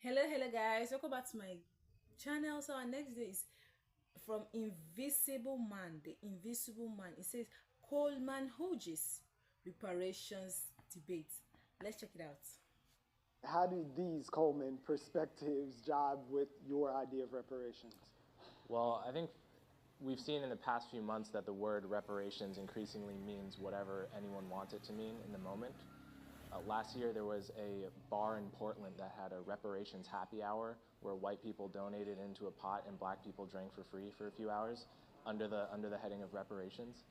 Hello guys, welcome back to my channel. So our next day is from Invisible Man, the Invisible Man. It says Coleman Hughes reparations debate. Let's check it out. How do these Coleman perspectives jibe with your idea of reparations? Well, I think we've seen in the past few months that the word reparations increasingly means whatever anyone wants it to mean in the moment. Last year, there was a bar in Portland that had a reparations happy hour where white people donated into a pot and black people drank for free for a few hours under the heading of reparations.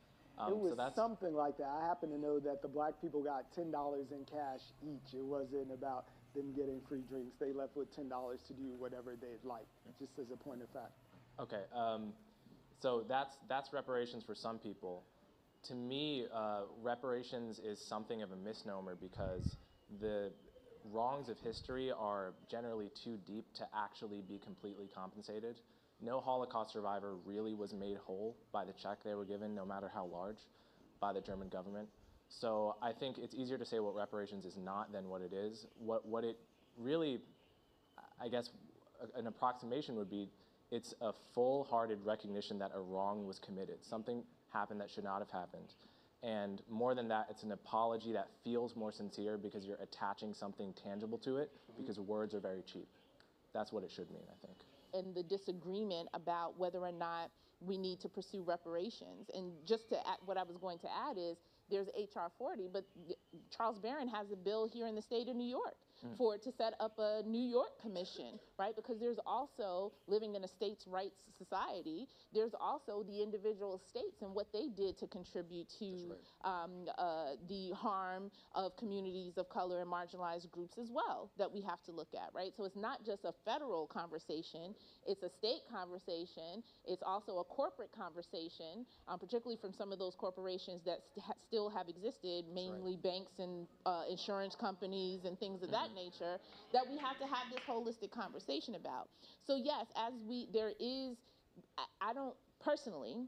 It was So that's something like that. I happen to know that the black people got $10 in cash each. It wasn't about them getting free drinks. They left with $10 to do whatever they'd like, just as a point of fact. okay. So that's reparations for some people. To me, reparations is something of a misnomer because the wrongs of history are generally too deep to actually be completely compensated. No Holocaust survivor really was made whole by the check they were given, no matter how large, by the German government. So I think it's easier to say what reparations is not than what it is. What it really, I guess, an approximation would be it's a full-hearted recognition that a wrong was committed. Something happened that should not have happened. And more than that, it's an apology that feels more sincere because you're attaching something tangible to it because words are very cheap. That's what it should mean, I think. And the disagreement about whether or not we need to pursue reparations. And just to add, what I was going to add is there's HR 40, but Charles Barron has a bill here in the state of New York for it to set up a New York commission, right? Because there's also, living in a states' rights society, there's also the individual states and what they did to contribute to the harm of communities of color and marginalized groups as well that we have to look at, right? So it's not just a federal conversation, it's a state conversation, it's also a corporate conversation, particularly from some of those corporations that still have existed, mainly banks and insurance companies and things of that nature, that we have to have this holistic conversation about. So yes, I don't personally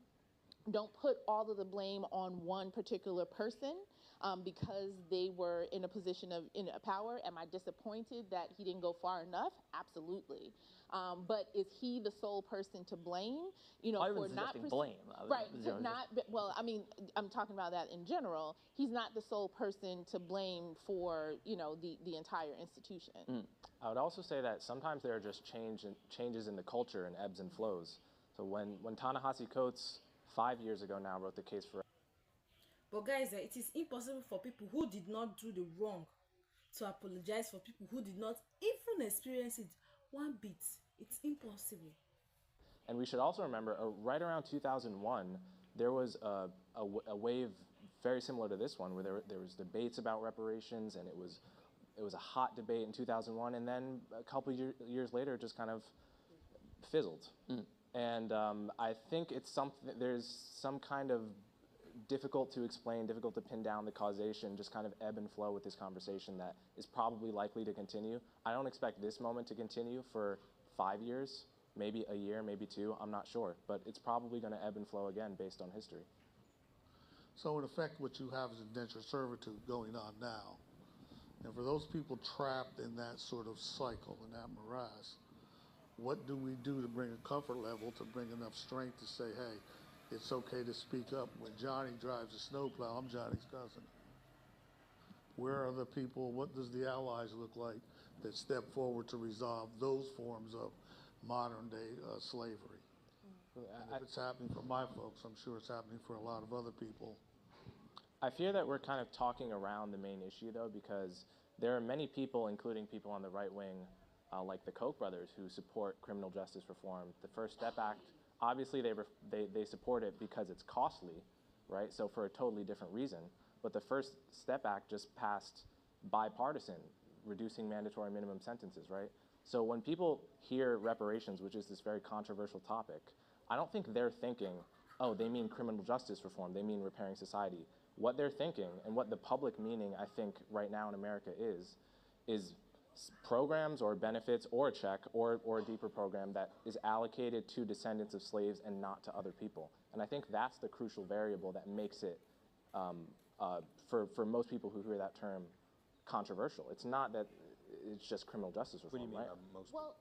don't put all of the blame on one particular person because they were in a position of power. Am I disappointed that he didn't go far enough? Absolutely. But is he the sole person to blame? I For wasn't not suggesting blame. right? Well, I mean, I'm talking about that in general. He's not the sole person to blame for the entire institution. I would also say that sometimes there are just changes in the culture and ebbs and flows. So when Ta-Nehisi Coates 5 years ago now wrote the case for. But guys, it is impossible for people who did not do the wrong to apologize for people who did not even experience it one bit. It's impossible. And we should also remember, right around 2001, there was a wave very similar to this one, where there was debates about reparations, and it was a hot debate in 2001, and then a couple years later, it just kind of fizzled. And I think there's some kind of difficult to explain, difficult to pin down the causation, just kind of ebb and flow with this conversation that is probably likely to continue. I don't expect this moment to continue for 5 years, maybe a year, maybe two, I'm not sure. But it's probably going to ebb and flow again based on history. So in effect, what you have is indentured servitude going on now. And for those people trapped in that sort of cycle, in that morass, what do we do to bring a comfort level, to bring enough strength to say, hey, it's okay to speak up. When Johnny drives a snowplow, I'm Johnny's cousin. Where are the people, what does the allies look like that step forward to resolve those forms of modern day slavery? And if it's happening for my folks, I'm sure it's happening for a lot of other people. I fear that we're kind of talking around the main issue, though, because there are many people, including people on the right wing, like the Koch brothers, who support criminal justice reform. The First Step Act, obviously they support it because it's costly, right? So for a totally different reason. But the First Step Act just passed bipartisan, reducing mandatory minimum sentences, right? So when people hear reparations, which is this very controversial topic, I don't think they're thinking, oh, they mean criminal justice reform, they mean repairing society. What they're thinking, and what the public meaning, I think, right now in America is programs or benefits or a check or a deeper program that is allocated to descendants of slaves and not to other people. And I think that's the crucial variable that makes it, for most people who hear that term, controversial. It's not that it's just criminal justice What do reform, you mean, right? most Well,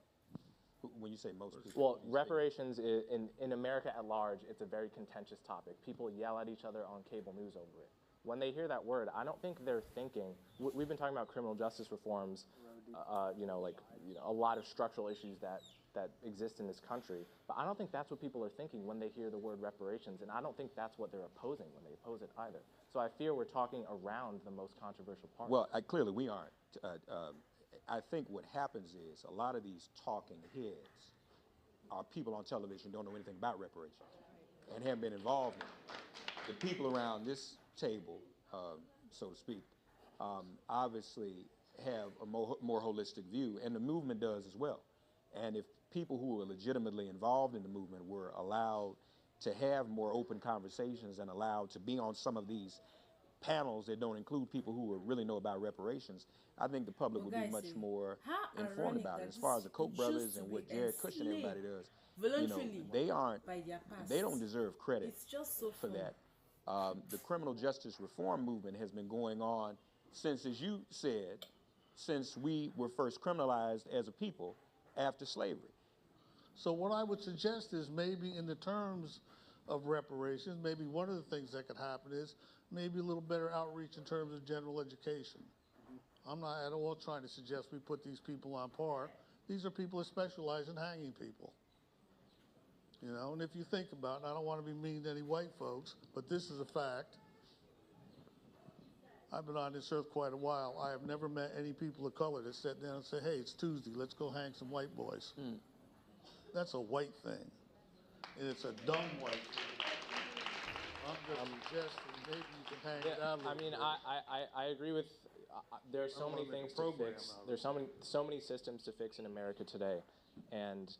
people? When you say most people? Well, what do you say? reparations in America at large, it's a very contentious topic. People yell at each other on cable news over it. When they hear that word, I don't think they're thinking. We've been talking about criminal justice reforms, a lot of structural issues that exist in this country. But I don't think that's what people are thinking when they hear the word reparations, and I don't think that's what they're opposing when they oppose it either. So I fear we're talking around the most controversial part. Well, clearly we aren't. I think what happens is a lot of these talking heads are people on television who don't know anything about reparations and haven't been involved in it. The people around this table, so to speak, obviously have a more holistic view, and the movement does as well. And if people who are legitimately involved in the movement were allowed to have more open conversations and allowed to be on some of these panels that don't include people who really know about reparations, I think the public would be much more informed about it. As far as the Koch brothers and what Jared Kush and everybody does, they don't deserve credit it's just so for funny. that. The criminal justice reform movement has been going on since, as you said, since we were first criminalized as a people after slavery. So what I would suggest is maybe in the terms of reparations, maybe one of the things that could happen is maybe a little better outreach in terms of general education. I'm not at all trying to suggest we put these people on par. These are people that specialize in hanging people. You know, and if you think about it, I don't want to be mean to any white folks, but this is a fact. I've been on this earth quite a while. I have never met any people of color that sat down and said, hey, it's Tuesday, let's go hang some white boys. That's a white thing. And it's a dumb white thing. I'm just suggesting maybe you can hang it out a little bit. I agree with, there are so many wanna make a things to program fix. out of There's so many systems to fix in America today. And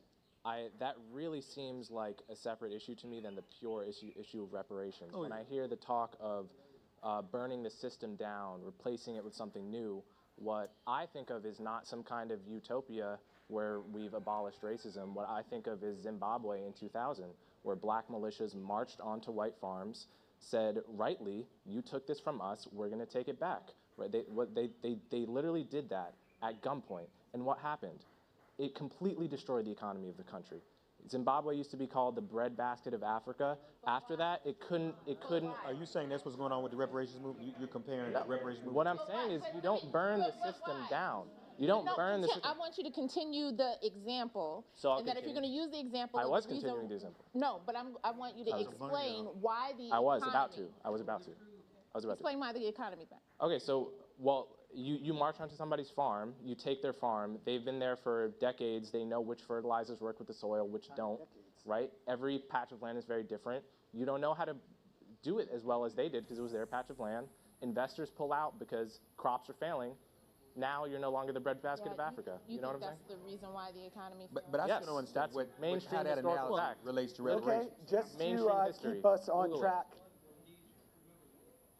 that really seems like a separate issue to me than the pure issue of reparations. When I hear the talk of burning the system down, replacing it with something new, what I think of is not some kind of utopia where we've abolished racism. What I think of is Zimbabwe in 2000, where black militias marched onto white farms, said, rightly, you took this from us, we're going to take it back. Right? They literally did that at gunpoint. And what happened? It completely destroyed the economy of the country. Zimbabwe used to be called the breadbasket of Africa. After that, it couldn't. Are you saying that's what's going on with the reparations movement? You're comparing the reparations movement? What I'm saying is you don't burn the system down. You don't burn the system. I want you to continue the example, So I'll and that if you're going to use the example, I of was the reason, continuing the example. No, but I want you to explain why the I was economy, about to. Explain why the economy's bad. Okay, so, well, you march onto somebody's farm, you take their farm, they've been there for decades, they know which fertilizers work with the soil, which don't, right? Every patch of land is very different. You don't know how to do it as well as they did because it was their patch of land. Investors pull out because crops are failing. Now you're no longer the breadbasket of Africa. You know what I'm saying? That's the reason why the economy. But I Yes, still don't understand that's mainstream how that historical analogy fact. relates to Okay, reparations. just Mainstream to history. keep us on Google it. track.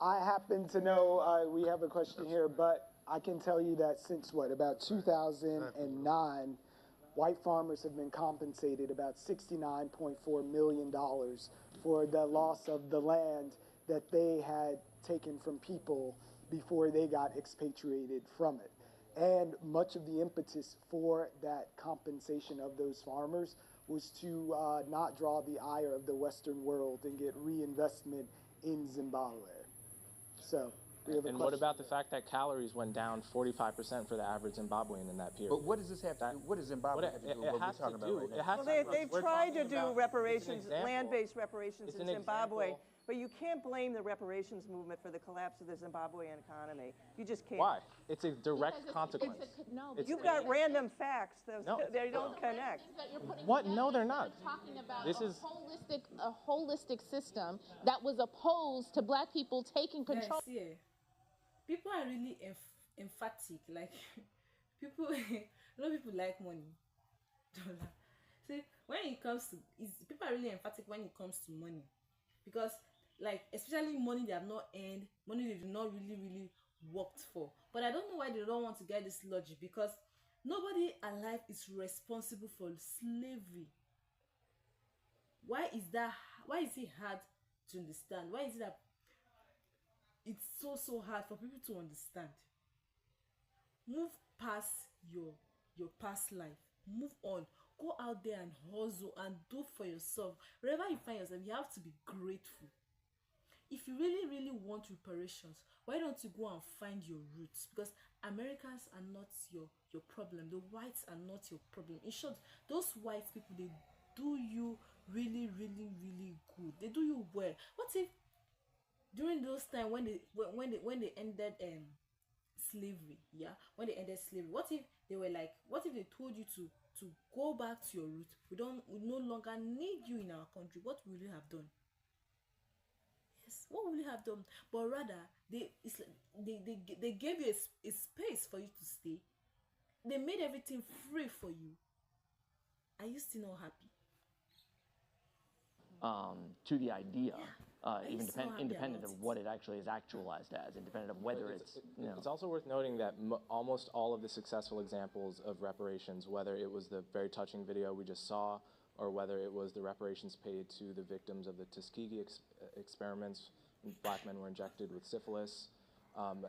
I happen to know we have a question here, but I can tell you that since about 2009, white farmers have been compensated about $69.4 million for the loss of the land that they had taken from people before they got expatriated from it. And much of the impetus for that compensation of those farmers was to not draw the ire of the Western world and get reinvestment in Zimbabwe. So, we have a And question. what about the fact that calories went down 45% for the average Zimbabwean in that period? But what does this have to do? What does Zimbabwe have to do with what we're talking about right now? Well, they've tried to do reparations, example. land-based reparations It's in an Zimbabwe, example. but you can't blame the reparations movement for the collapse of the Zimbabwean economy. You just can't. Why? It's a direct consequence. No, It's- You've got random facts. No. They don't connect. What? No, they're not. We're talking about This is a holistic system that was opposed to black people taking control. Guys, yeah. People are really emphatic. Like people, a lot of people like money. See, when it comes to, people are really emphatic when it comes to money, because like especially money they have not earned, money they do not really worked for. But I don't know why they don't want to get this logic, because nobody alive is responsible for slavery. Why is that? Why is it hard to understand? Why is it that it's so hard for people to understand? Move past your past life. Move on. Go out there and hustle and do for yourself. Wherever you find yourself, you have to be grateful. If you really, really want reparations, why don't you go and find your roots? Because Americans are not your problem. The whites are not your problem. In short, those white people, they do you really, really, really good. They do you well. What if during those time when they ended slavery, yeah, when they ended slavery, what if they were like, what if they told you to go back to your roots? We no longer need you in our country. What will you have done? Yes, what will you have done? But rather, they gave you a space for you to stay. They made everything free for you. Are you still not happy? To the idea, even so happy independent about of it. what it actually is actualized as, independent of whether it's, you know. It's also worth noting that almost all of the successful examples of reparations, whether it was the very touching video we just saw, or whether it was the reparations paid to the victims of the Tuskegee experiments, when black men were injected with syphilis,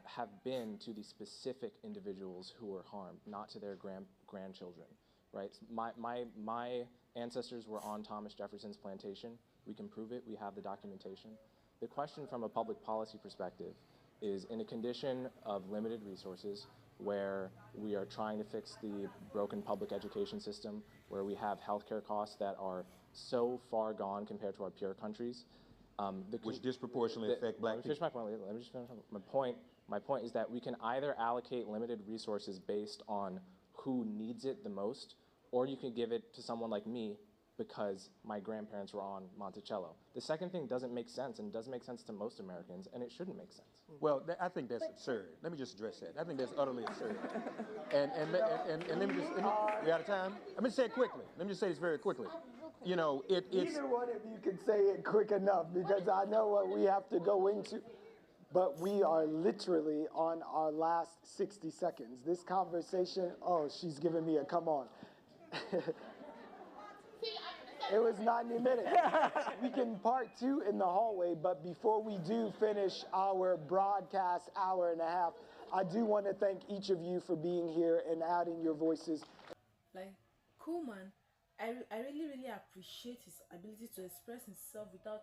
have been to the specific individuals who were harmed, not to their grandchildren, right? My ancestors were on Thomas Jefferson's plantation. We can prove it. We have the documentation. The question from a public policy perspective is, in a condition of limited resources, where we are trying to fix the broken public education system, where we have healthcare costs that are so far gone compared to our peer countries, Which disproportionately affect black let me finish people. my point. Let me just finish my point. My point is that we can either allocate limited resources based on who needs it the most, or you can give it to someone like me because my grandparents were on Monticello. The second thing doesn't make sense, and doesn't make sense to most Americans, and it shouldn't make sense. Well, I think that's absurd. Let me just address that. I think that's utterly absurd. And let me we out of time? Let me say it quickly. Let me just say this very quickly. You know, it's... Neither one of you can say it quick enough because I know what we have to go into. But we are literally on our last 60 seconds. This conversation, oh, she's giving me a come on. It was 90 minutes. We can part 2 in the hallway, but before we do finish our broadcast hour and a half, I do want to thank each of you for being here and adding your voices. Like Coleman, I really, really appreciate his ability to express himself without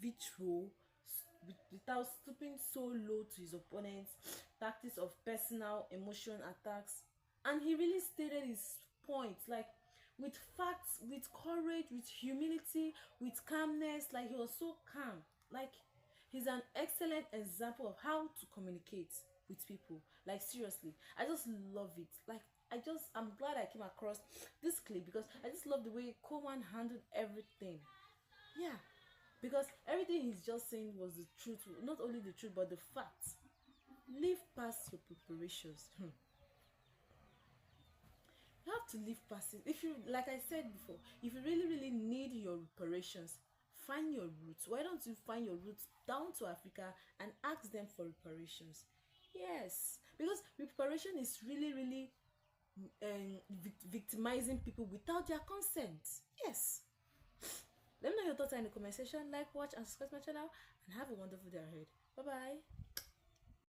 vitriol, without stooping so low to his opponents, tactics of personal emotion attacks, and he really stated his point, like with facts, with courage, with humility, with calmness. Like he was so calm. Like he's an excellent example of how to communicate with people. Like seriously, I just love it. Like I'm glad I came across this clip because I just love the way Coleman handled everything. Yeah, because everything he's just saying was the truth. Not only the truth, but the facts. Live past your preparations. You have to live past it. If you, like I said before, if you really, really need your reparations, find your roots. Why don't you find your roots down to Africa and ask them for reparations? Yes, because reparation is really, really victimizing people without their consent. Yes. Let me know your thoughts in the comment section. Like, watch, and subscribe to my channel, and have a wonderful day ahead. Bye bye.